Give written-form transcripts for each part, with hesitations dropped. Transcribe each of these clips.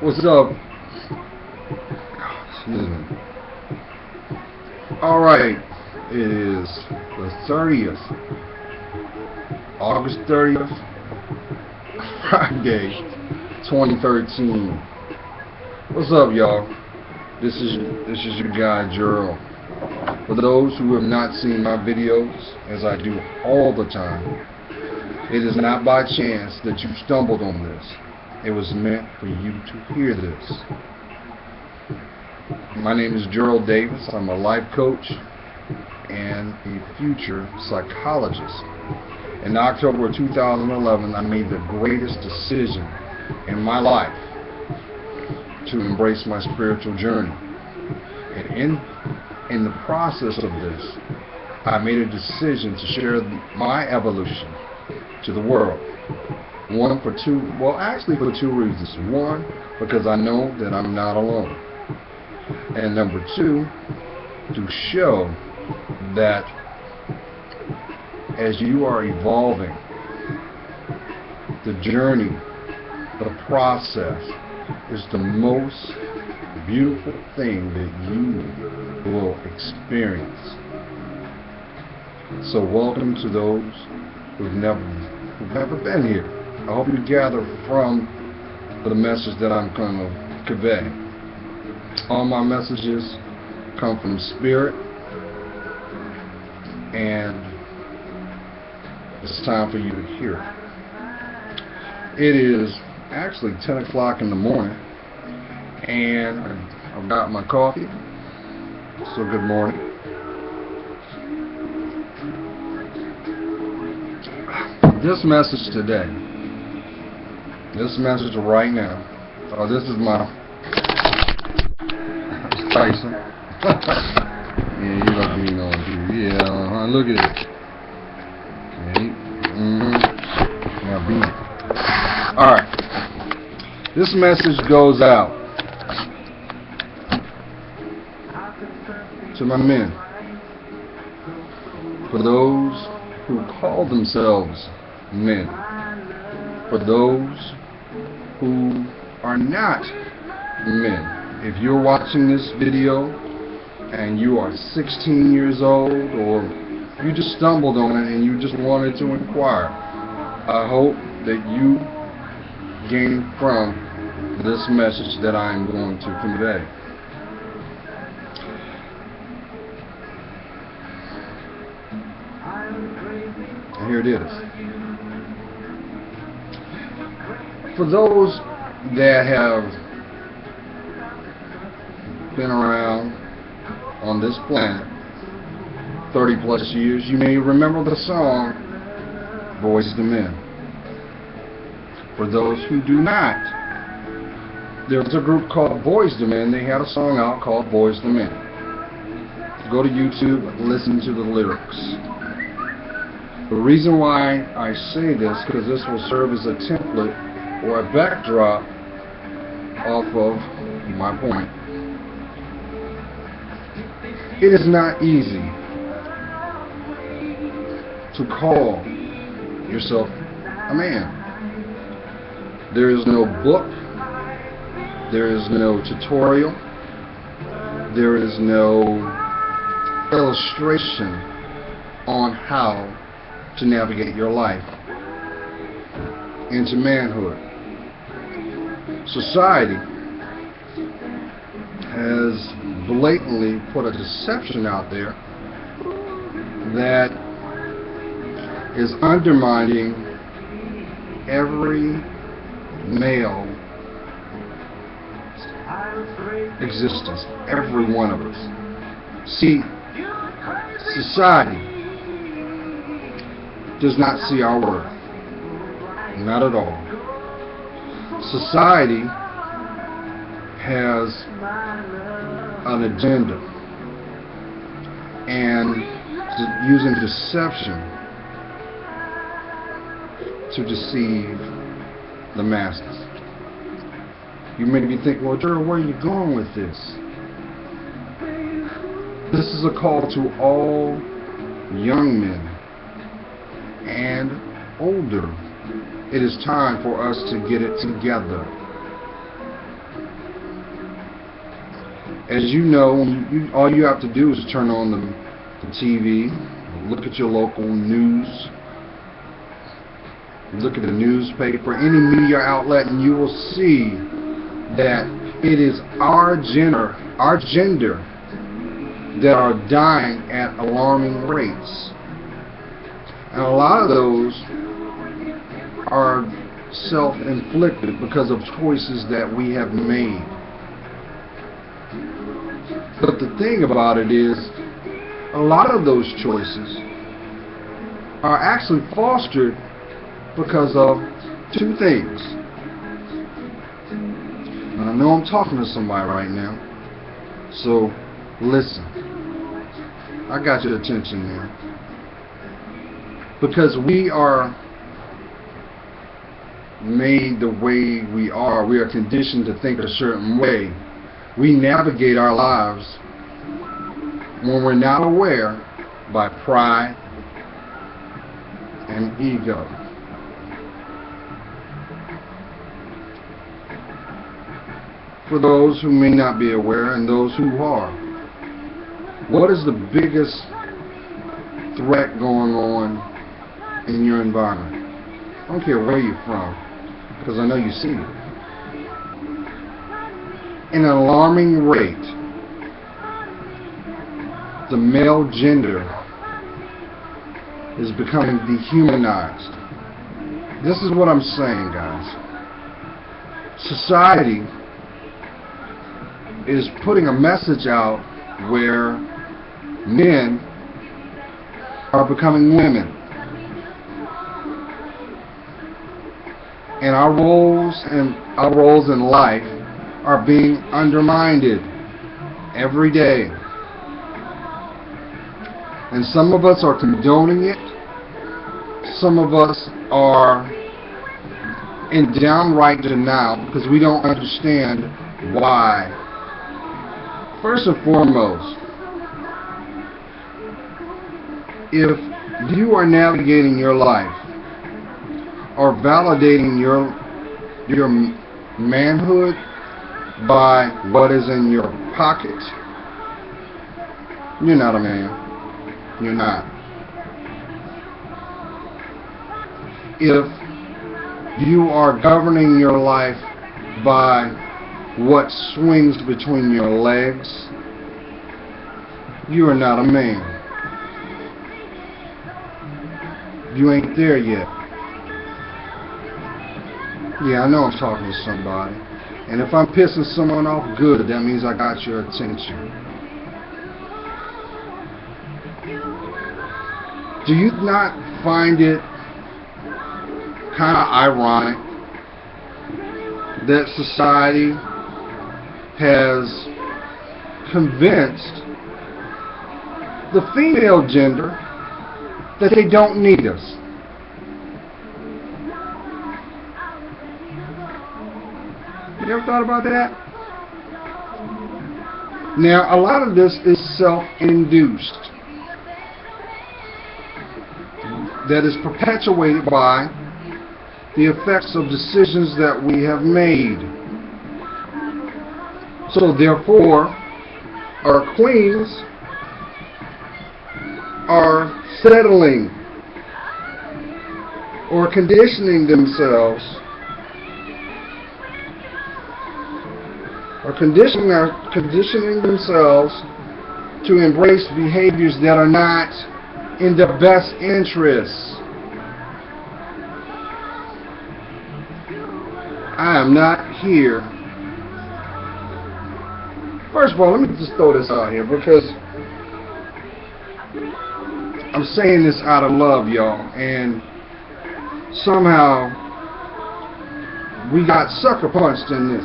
What's up? Excuse me. Alright, it is the 30th, August 30th, Friday, 2013. What's up, y'all? This is your guy, Gerald. For those who have not seen my videos, as I do all the time, it is not by chance that you stumbled on this. It was meant for you to hear this. My name is Gerald Davis. I'm a life coach and a future psychologist. In October 2011, I made the greatest decision in my life to embrace my spiritual journey. And in the process of this, I made a decision to share my evolution to the world. For two reasons. One, because I know that I'm not alone. And number two, to show that as you are evolving, the journey, the process is the most beautiful thing that you will experience. So welcome to those who've never been here. I hope you gather from the message that I'm going to convey. All my messages come from Spirit, and it's time for you to hear it. It is actually 10 o'clock in the morning, and I've got my coffee, so good morning. This message today, this message right now, this is my Tyson. Yeah, you like me on too. Yeah, look at it. Now beat it. Alright. This message goes out to my men. For those who call themselves men. For those who are not men. If you're watching this video and you are 16 years old, or you just stumbled on it and you just wanted to inquire, I hope that you gain from this message that I'm going to convey. And here it is. For those that have been around on this planet 30 plus years, you may remember the song Boys to Men. For those who do not, there was a group called Boys to Men. They had a song out called Boys to Men. Go to YouTube, listen to the lyrics. The reason why I say this, because this will serve as a template or a backdrop off of my point. It is not easy to call yourself a man. There is no book, there is no tutorial, there is no illustration on how to navigate your life into manhood. Society has blatantly put a deception out there that is undermining every male existence, every one of us. See, society does not see our worth. Not at all. Society has an agenda and using deception to deceive the masses. You may be thinking, well, Gerald, where are you going with this? This is a call to all young men and older. It is time for us to get it together. As you know, all you have to do is turn on the TV, look at your local news, look at the newspaper, any media outlet, and you will see that it is our gender that are dying at alarming rates. And a lot of those are self-inflicted because of choices that we have made. But the thing about it is, a lot of those choices are actually fostered because of two things. And I know I'm talking to somebody right now, so listen. I got your attention now. Because we are made the way we are conditioned to think a certain way. We navigate our lives when we're not aware by pride and ego. For those who may not be aware and those who are, what is the biggest threat going on in your environment? I don't care where you're from, because I know you see it. In an alarming rate, the male gender is becoming dehumanized. This is what I'm saying, guys. Society is putting a message out where men are becoming women. And our roles in life are being undermined every day. And some of us are condoning it. Some of us are in downright denial because we don't understand why. First and foremost, if you are navigating your life or validating your manhood by what is in your pocket, you're not a man. You're not. If you are governing your life by what swings between your legs, you are not a man. You ain't there yet. Yeah, I know I'm talking to somebody. And if I'm pissing someone off, good. That means I got your attention. Do you not find it kind of ironic that society has convinced the female gender that they don't need us? You ever thought about that? Now, a lot of this is self-induced. That is perpetuated by the effects of decisions that we have made. So therefore, our queens are settling or conditioning themselves to embrace behaviors that are not in the best interests. I am not here. First of all, let me just throw this out here because I'm saying this out of love, y'all, and somehow we got sucker punched in this.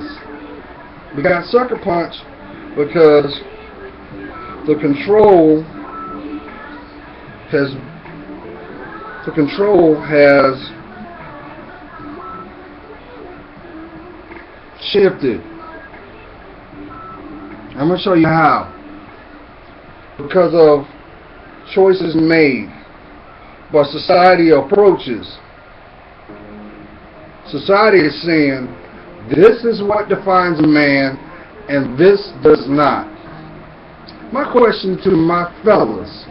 We got sucker punched because the control has shifted. I'm going to show you how. Because of choices made by society approaches. Society is saying, this is what defines a man, and this does not. My question to my fellas,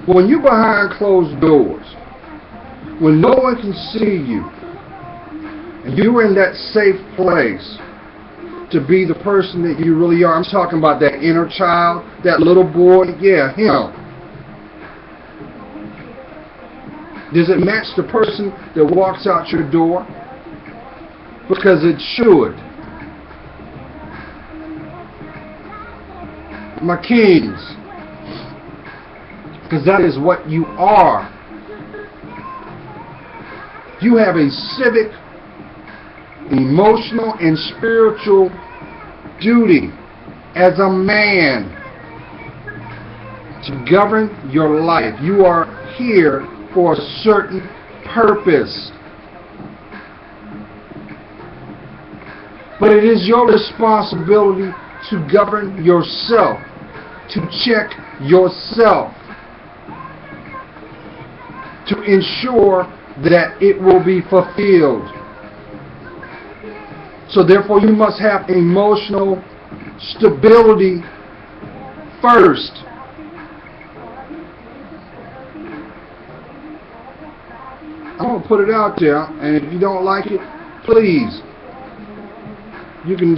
when you're behind closed doors, when no one can see you, and you're in that safe place to be the person that you really are, I'm talking about that inner child, that little boy, yeah, him. Does it match the person that walks out your door? Because it should. My kings, because that is what you are. You have a civic, emotional, and spiritual duty as a man to govern your life. You are here for a certain purpose. But it is your responsibility to govern yourself, to check yourself, to ensure that it will be fulfilled. So therefore you must have emotional stability first. I'm going to put it out there, and if you don't like it, please, you can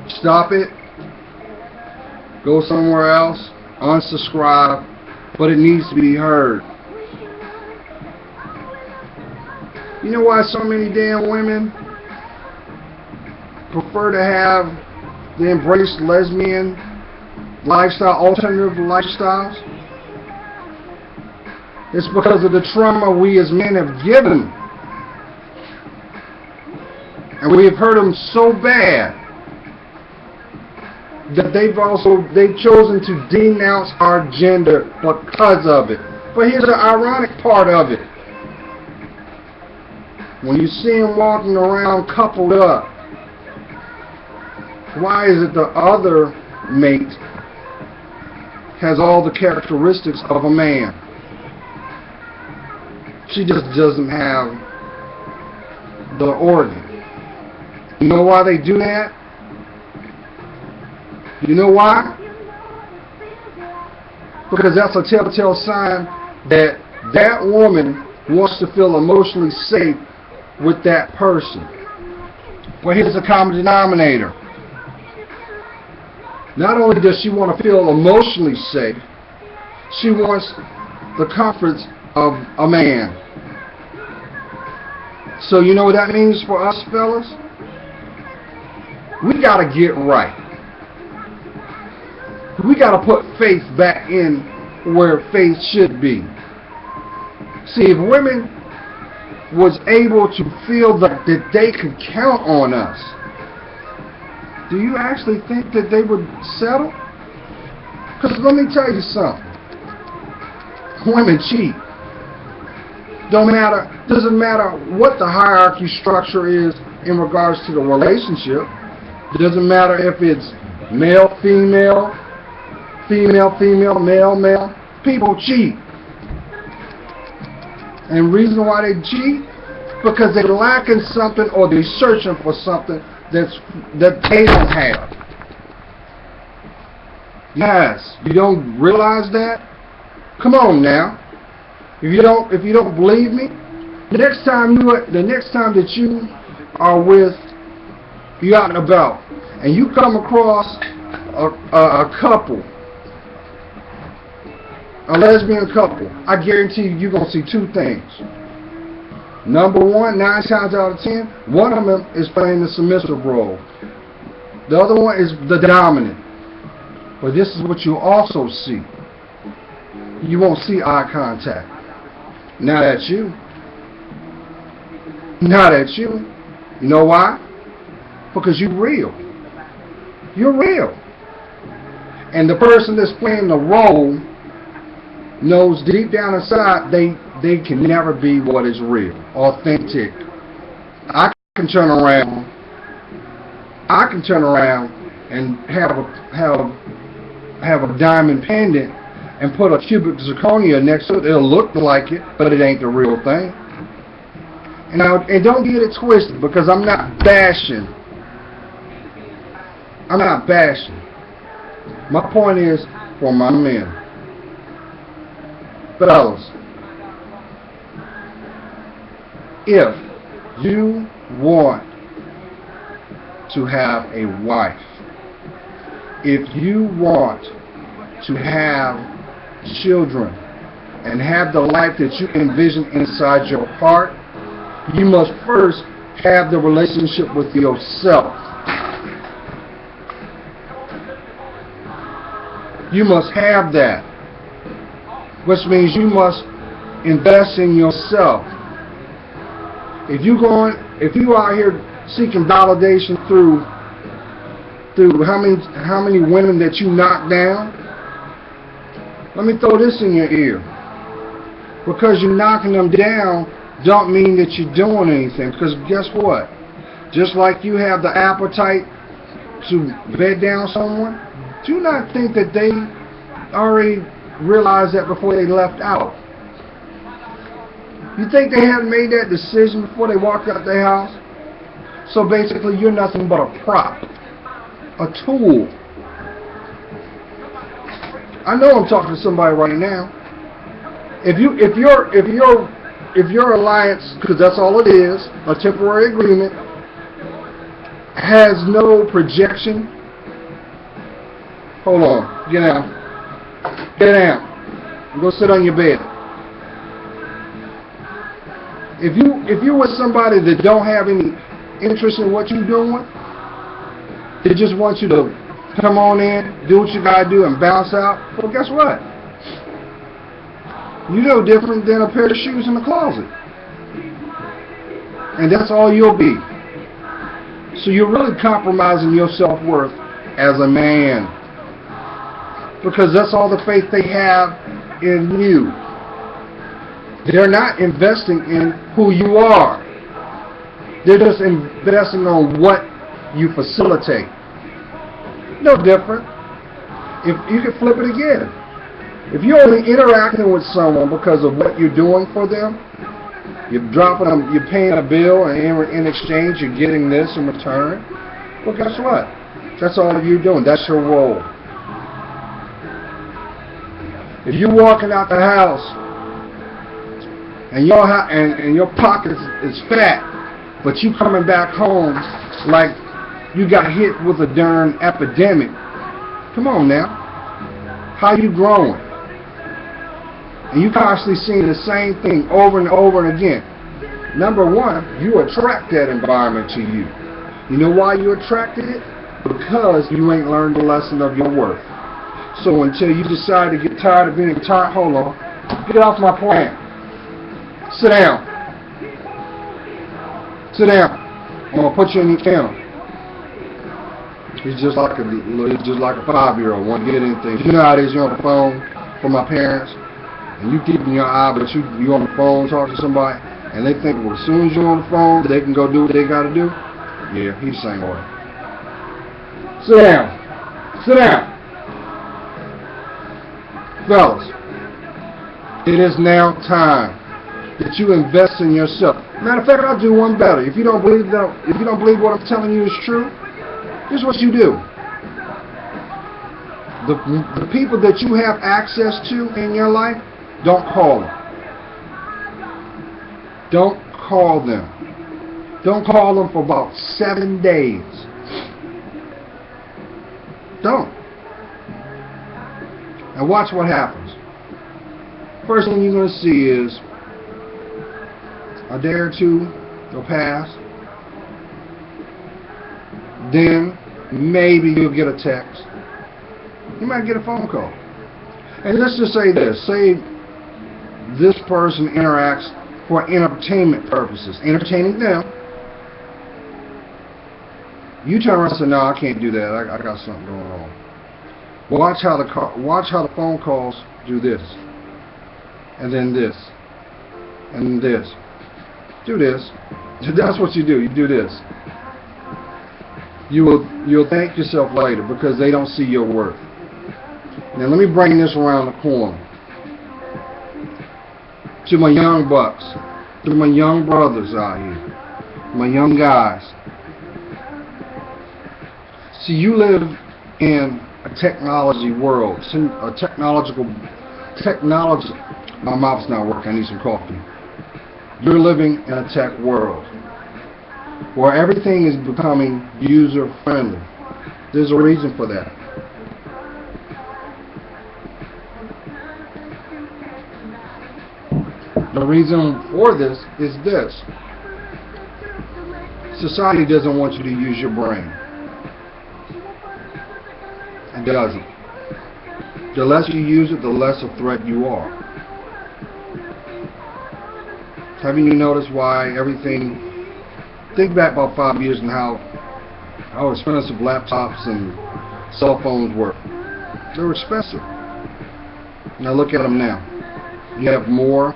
stop it, go somewhere else, unsubscribe, but it needs to be heard. You know why so many damn women prefer to have the embrace lesbian lifestyle, alternative lifestyles? It's because of the trauma we as men have given. And we have hurt them so bad that they've chosen to denounce our gender because of it. But here's the ironic part of it. When you see them walking around coupled up, why is it the other mate has all the characteristics of a man? She just doesn't have the organ. You know why they do that? You know why? Because that's a telltale sign that that woman wants to feel emotionally safe with that person. But here's the common denominator. Not only does she want to feel emotionally safe, she wants the comforts of a man. So you know what that means for us fellas? We got to get right. We got to put faith back in where faith should be. See, if women was able to feel that they could count on us, do you actually think that they would settle? Because let me tell you something. Women cheat. Doesn't matter what the hierarchy structure is in regards to the relationship. It doesn't matter if it's male, female, female, female, male, male. People cheat. And the reason why they cheat, because they're lacking something or they're searching for something that they don't have. Yes, you don't realize that? Come on now. If you don't believe me, the next time that you are you out and about, and you come across a couple, a lesbian couple, I guarantee you're going to see two things. Number one, 9 times out of 10, one of them is playing the submissive role. The other one is the dominant. But this is what you also see. You won't see eye contact. Not at you. Not at you. You know why? Because you're real. You're real. And the person that's playing the role knows deep down inside they can never be what is real, authentic. I can turn around and have a diamond pendant and put a cubic zirconia next to it. It'll look like it, but it ain't the real thing. And don't get it twisted, because I'm not bashing. I'm not bashing. My point is for my men. Fellas, if you want to have a wife, if you want to have children and have the life that you envision inside your heart, you must first have the relationship with yourself. You must have that, which means you must invest in yourself. If you are out here seeking validation through how many women that you knock down, let me throw this in your ear. Because you're knocking them down don't mean that you're doing anything. Because guess what? Just like you have the appetite to bed down someone, do not think that they already realized that before they left out. You think they hadn't made that decision before they walked out their house? So basically, you're nothing but a prop, a tool. I know I'm talking to somebody right now. If your alliance, because that's all it is, a temporary agreement, has no projection, hold on, get down, go sit on your bed. If you're with somebody that don't have any interest in what you're doing, they just want you to come on in, do what you gotta do, and bounce out, well, guess what? You're no different than a pair of shoes in the closet. And that's all you'll be. So you're really compromising your self-worth as a man. Because that's all the faith they have in you. They're not investing in who you are. They're just investing on what you facilitate. No different. If you can flip it again. If you're only interacting with someone because of what you're doing for them, you're dropping them, you're paying a bill, and in exchange you're getting this in return, well, guess what? That's all you're doing. That's your role. If you're walking out the house and your pocket is fat, but you coming back home like you got hit with a darn epidemic, come on now. How you growing? And you constantly seeing the same thing over and over and again. Number one, you attract that environment to you. You know why you attracted it? Because you ain't learned the lesson of your worth. So until you decide to get tired of being tired, hold on, get off my plan. Sit down. Sit down. I'm gonna put you in your kennel. He's just like a 5-year-old. Won't get anything. You know how it is. You're on the phone for my parents, and you keeping your eye, but you on the phone talking to somebody, and they think, well, as soon as you're on the phone, they can go do what they got to do. Yeah, he's the same way. Sit down. Sit down. Fellas, it is now time that you invest in yourself. Matter of fact, I'll do one better. If you don't believe what I'm telling you is true, here's what you do. The people that you have access to in your life, don't call them. Don't call them. Don't call them for about 7 days. Don't. And watch what happens. First thing you're going to see is a day or two will pass. Then maybe you'll get a text. You might get a phone call. And let's just say this. Say this person interacts for entertainment purposes. Entertaining them. You turn around and say, no, I can't do that. I got something going on. Watch how the phone calls do this. And then this. And this. Do this. That's what you do. You do this. You'll thank yourself later because they don't see your worth. Now let me bring this around the corner to my young bucks to my young brothers out here, my young guys. See, you live in a technology world, technology. My mouth's not working. I need some coffee. You're living in a tech world where everything is becoming user friendly. There's a reason for that. The reason for this is this. Society doesn't want you to use your brain. It doesn't. The less you use it, the less a threat you are. Haven't you noticed why everything... Think back about 5 years and how expensive laptops and cell phones were. They were expensive. Now look at them now. You have more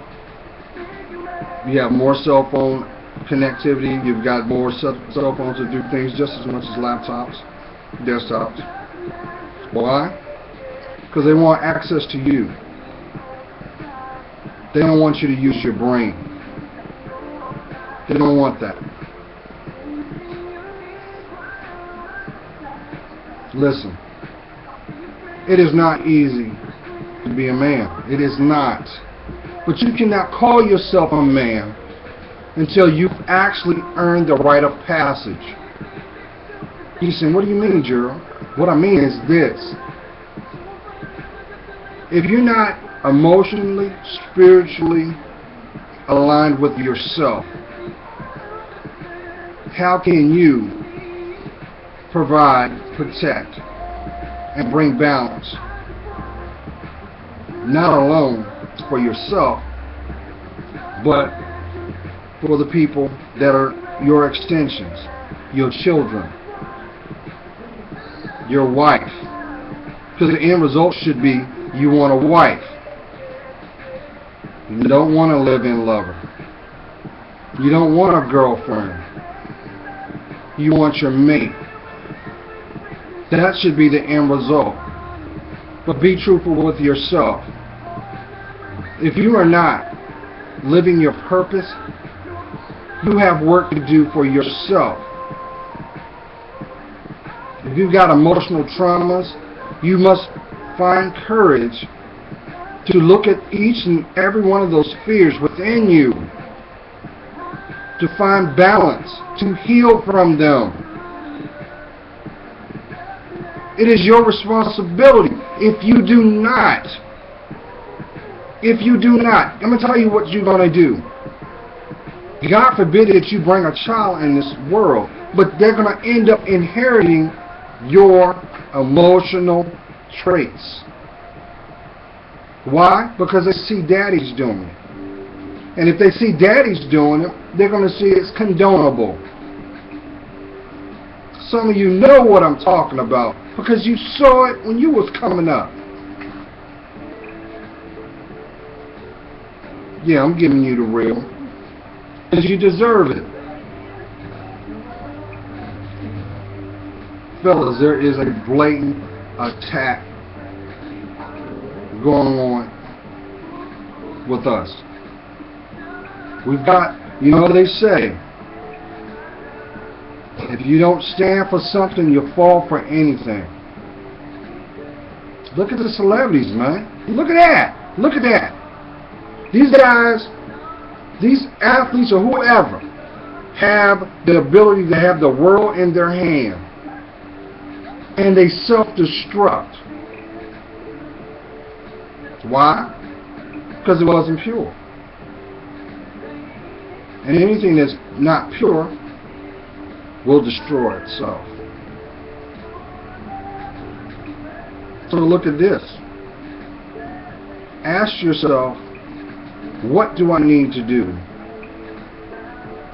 cell phone connectivity. You've got more cell phones that do things just as much as laptops, desktops. Why? Because they want access to you. They don't want you to use your brain. They don't want that. Listen, it is not easy to be a man. It is not. But you cannot call yourself a man until you've actually earned the rite of passage. You say, what do you mean, Gerald? What I mean is this. If you're not emotionally, spiritually aligned with yourself, how can you provide, protect, and bring balance? Not alone for yourself, but for the people that are your extensions, your children, your wife. Because the end result should be you want a wife. You don't want a live-in lover. You don't want a girlfriend. You want your mate. That should be the end result. But be truthful with yourself. If you are not living your purpose, you have work to do for yourself. If you've got emotional traumas, you must find courage to look at each and every one of those fears within you, to find balance, to heal from them. It is your responsibility. If you do not, I'm going to tell you what you're going to do. God forbid that you bring a child in this world, but they're going to end up inheriting your emotional traits. Why? Because they see daddy's doing it. And if they see daddy's doing it, they're going to see it's condonable. Some of you know what I'm talking about because you saw it when you was coming up. Yeah, I'm giving you the real. Because you deserve it. Fellas, there is a blatant attack going on with us. We've got, you know, they say, if you don't stand for something, you fall for anything. Look at the celebrities, man. Look at that. Look at that. These guys, these athletes or whoever, have the ability to have the world in their hand. And they self-destruct. Why? Because it wasn't pure. And anything that's not pure will destroy itself. So look at this. Ask yourself, what do I need to do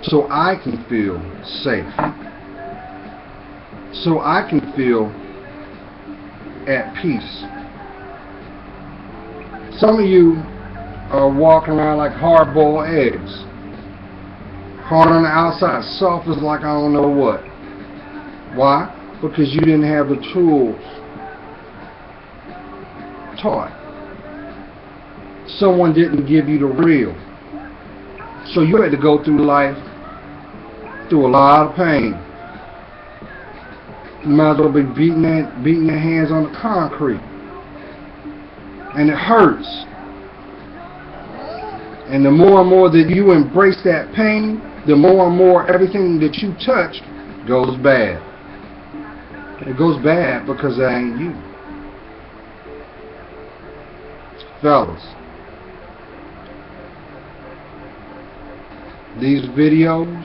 so I can feel safe? So I can feel at peace. Some of you are walking around like hard-boiled eggs. Hard on the outside, soft as like I don't know what. Why? Because you didn't have the tools taught. Someone didn't give you the real. So you had to go through life through a lot of pain. You might as well be beating your hands on the concrete. And it hurts. And the more and more that you embrace that pain, the more and more everything that you touch goes bad. It goes bad because that ain't you. Fellas, these videos,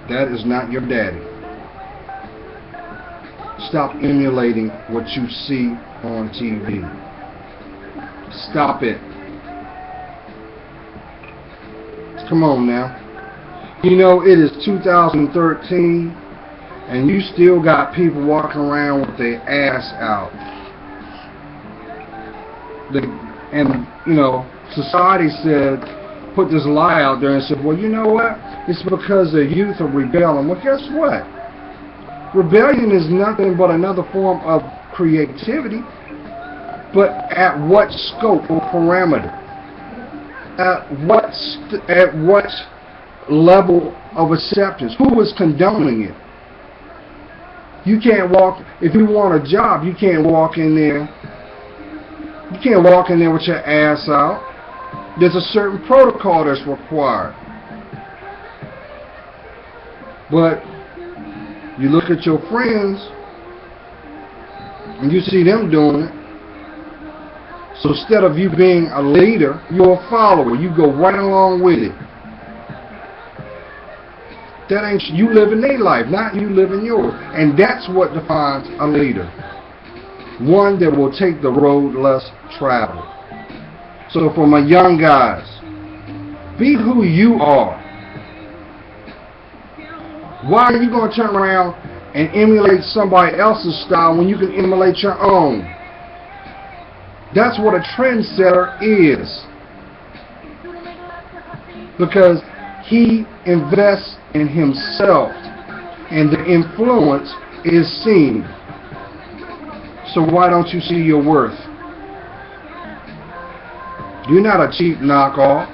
that is not your daddy. Stop emulating what you see on TV. Stop it. Come on now. You know, it is 2013 and you still got people walking around with their ass out. And you know, society said, put this lie out there and said, well, you know what? It's because the youth are rebelling. Well, guess what? Rebellion is nothing but another form of creativity, but at what scope or parameter? At what level of acceptance? Who is condoning it? You can't walk, if you want a job, you can't walk in there. You can't walk in there with your ass out. There's a certain protocol that's required. But you look at your friends and you see them doing it. So instead of you being a leader, you're a follower. You go right along with it. That ain't you living their life, not you living yours. And that's what defines a leader. One that will take the road less traveled. So for my young guys, be who you are. Why are you going to turn around and emulate somebody else's style when you can emulate your own? That's what a trendsetter is. Because he invests in himself and the influence is seen. So why don't you see your worth? You're not a cheap knockoff.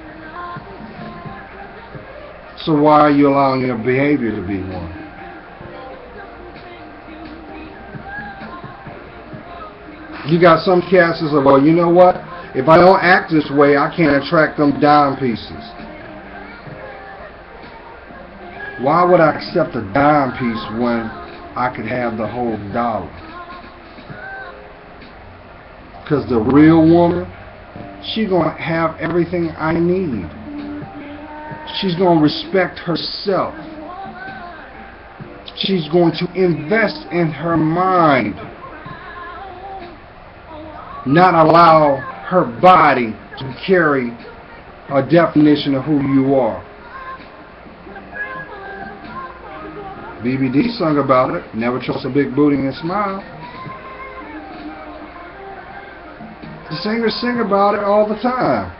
So why are you allowing your behavior to be one? You got some cats that say, well, you know what? If I don't act this way, I can't attract them dime pieces. Why would I accept a dime piece when I could have the whole dollar? Because the real woman, she's going to have everything I need. She's going to respect herself. She's going to invest in her mind. Not allow her body to carry a definition of who you are. BBD sung about it. Never trust a big booty and smile. The singers sing about it all the time.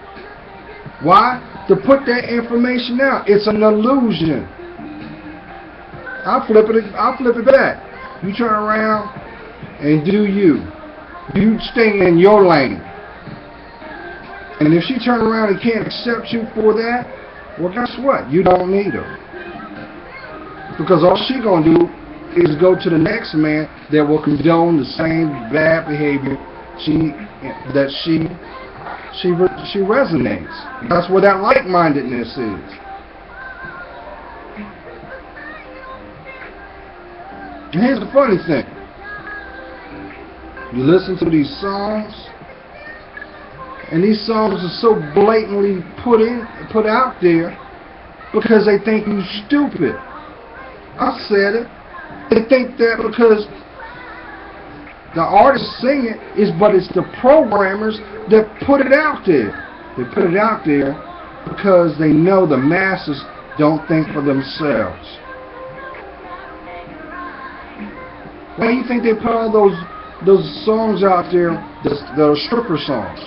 Why? To put that information out. It's an illusion. I'll flip it back. You turn around and do you. You stay in your lane. And if she turn around and can't accept you for that, well, guess what? You don't need her. Because all she gonna do is go to the next man that will condone the same bad behavior she resonates. That's where that like-mindedness is. And here's the funny thing. You listen to these songs, and these songs are so blatantly put out there because they think you're stupid. I said it. They think that because the artists sing it, but it's the programmers that put it out there. They put it out there because they know the masses don't think for themselves. Why do you think they put all those songs out there that are stripper songs?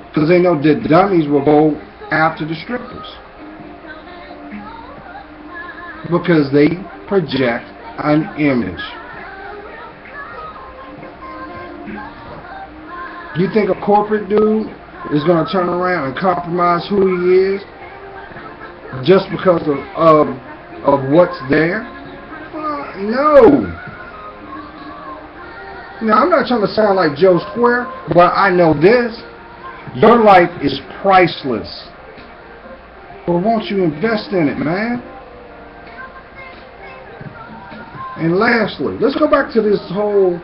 Because they know that dummies will go after the strippers. Because they project an image. You think a corporate dude is going to turn around and compromise who he is just because of what's there? No. Now, I'm not trying to sound like Joe Square, but I know this. Your life is priceless. But won't you invest in it, man? And lastly, let's go back to this whole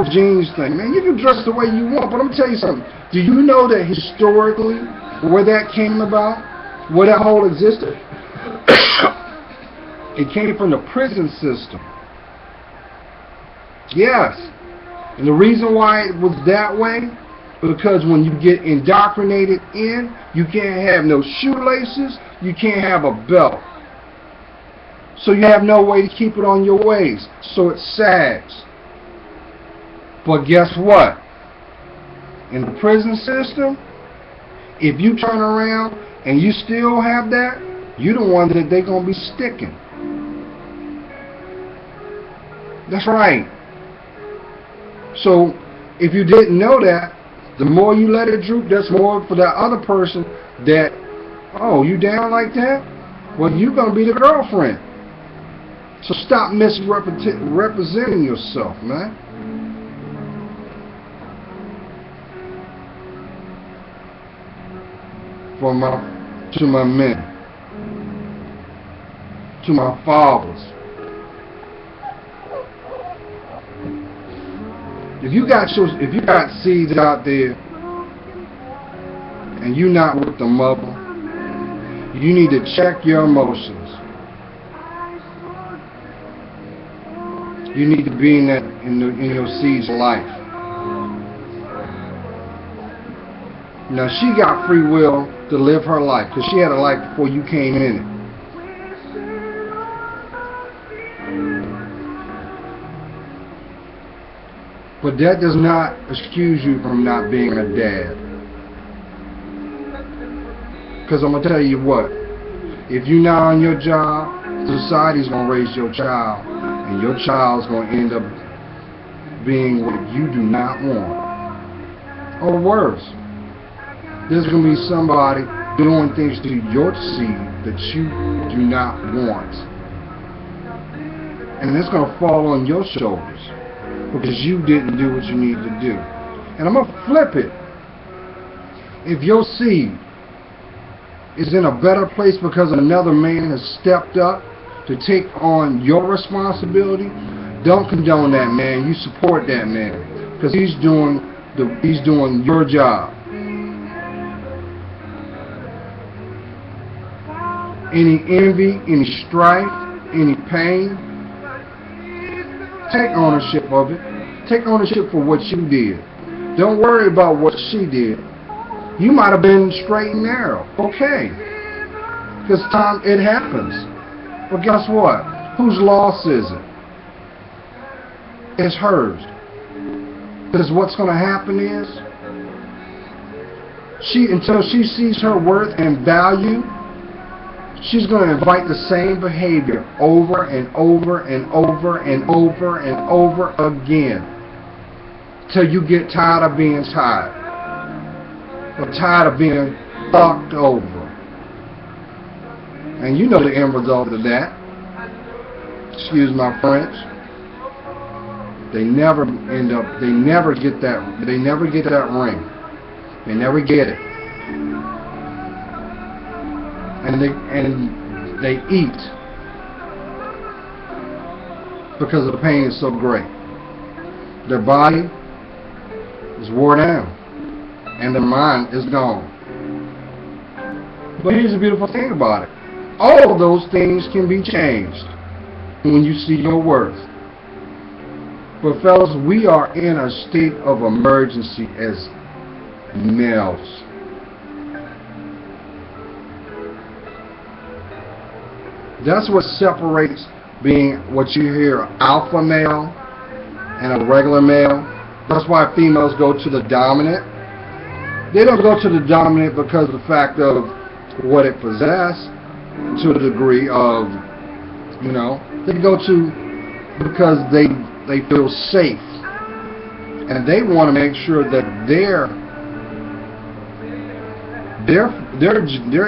jeans thing. Man, you can dress the way you want, but I'm going to tell you something. Do you know that historically, where that came about, where that whole existed? It came from the prison system. Yes. And the reason why it was that way, because when you get indoctrinated in, you can't have no shoelaces, you can't have a belt. So you have no way to keep it on your waist. So it sags. But guess what? In the prison system, if you turn around and you still have that, you're the one that they're going to be sticking. That's right. So if you didn't know that, the more you let it droop, that's more for that other person that, oh, you down like that? Well, you're going to be the girlfriend. So stop misrepresenting yourself, man. To my men, to my fathers. If you got seeds out there and you're not with the mother, you need to check your emotions. You need to be in your seed's life. Now she got free will to live her life because she had a life before you came in it. But that does not excuse you from not being a dad. Because I'm going to tell you what, if you're not on your job, society's going to raise your child, and your child's going to end up being what you do not want. Or worse, there's going to be somebody doing things to your seed that you do not want. And it's going to fall on your shoulders because you didn't do what you needed to do. And I'm going to flip it. If your seed is in a better place because another man has stepped up to take on your responsibility, don't condone that man. You support that man because he's doing your job. Any envy, any strife, any pain, take ownership of it. Take ownership for what you did. Don't worry about what she did. You might have been straight and narrow. Okay. Because it happens. But guess what? Whose loss is it? It's hers. Because what's going to happen is, until she sees her worth and value, she's going to invite the same behavior over and over and over and over and over again till you get tired of being tired or tired of being fucked over. And you know the end result of that. Excuse my French. They never get that ring. They never get it. And they eat because the pain is so great. Their body is worn down and their mind is gone. But here's the beautiful thing about it. All of those things can be changed when you see your worth. But fellas, we are in a state of emergency as males. That's what separates being what you hear alpha male and a regular male. That's why females go to the dominant. They don't go to the dominant because of the fact of what it possesses to the degree of, they go to because they feel safe and they want to make sure that their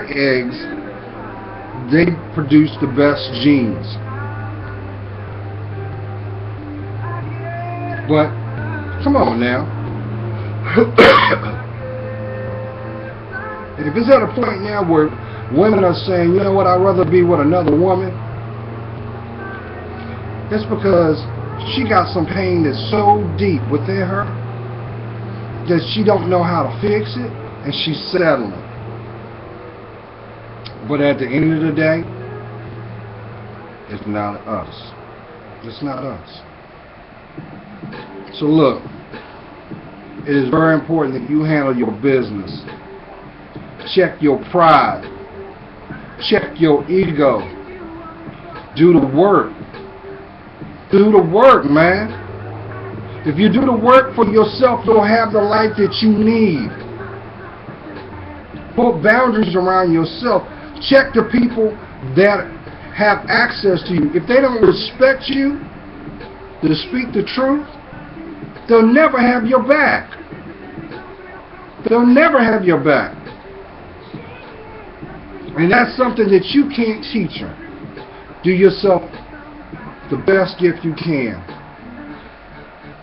eggs, they produce the best genes. But come on now. If it's at a point now where women are saying, you know what, I'd rather be with another woman, that's because she got some pain that's so deep within her that she don't know how to fix it, and she's settling. But at the end of the day, it's not us. It's not us. So look, it is very important that you handle your business. Check your pride. Check your ego. Do the work. Do the work, man. If you do the work for yourself, you'll have the life that you need. Put boundaries around yourself. Check the people that have access to you. If they don't respect you to speak the truth, they'll never have your back. They'll never have your back. And that's something that you can't teach them. Do yourself the best gift you can.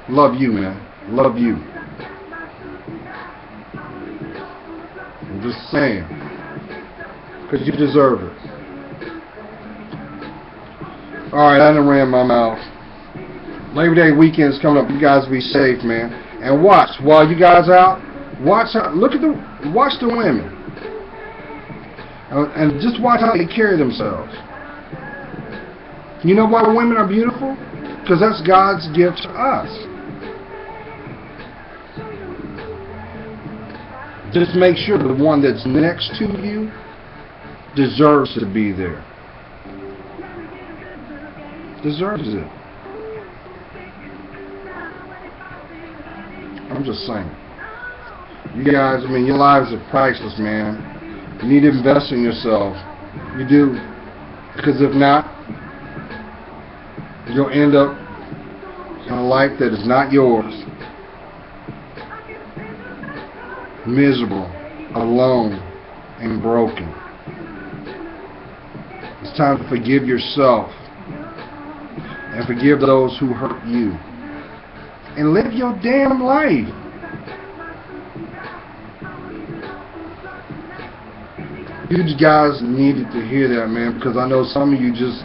Love you, man. Love you. I'm just saying. Because you deserve it. Alright, I done ran my mouth. Labor Day weekend's coming up. You guys be safe, man. And watch. While you guys out, watch the women. And just watch how they carry themselves. You know why women are beautiful? Because that's God's gift to us. Just make sure the one that's next to you deserves to be there. Deserves it. I'm just saying. You guys, I mean, your lives are priceless, man. You need to invest in yourself. You do. Because if not, you'll end up in a life that is not yours. Miserable, alone, and broken. It's time to forgive yourself and forgive those who hurt you. And live your damn life. You guys needed to hear that, man, because I know some of you just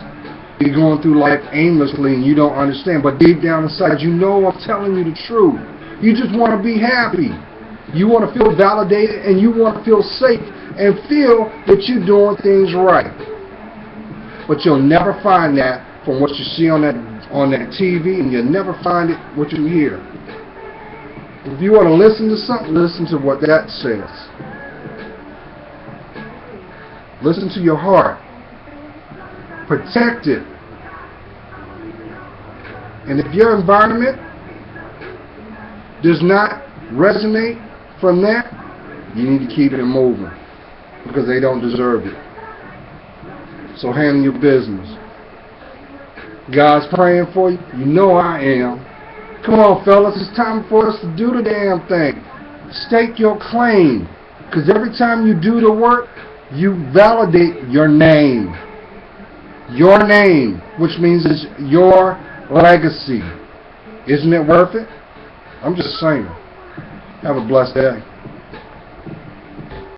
be going through life aimlessly and you don't understand. But deep down inside, you know I'm telling you the truth. You just want to be happy. You want to feel validated, and you want to feel safe and feel that you're doing things right. But you'll never find that from what you see on that TV, and you'll never find it what you hear. If you want to listen to something, listen to what that says. Listen to your heart. Protect it. And if your environment does not resonate from that, you need to keep it moving, because they don't deserve it. So handle your business. God's praying for you. You know I am. Come on, fellas. It's time for us to do the damn thing. Stake your claim. Because every time you do the work, you validate your name. Your name, which means it's your legacy. Isn't it worth it? I'm just saying. Have a blessed day.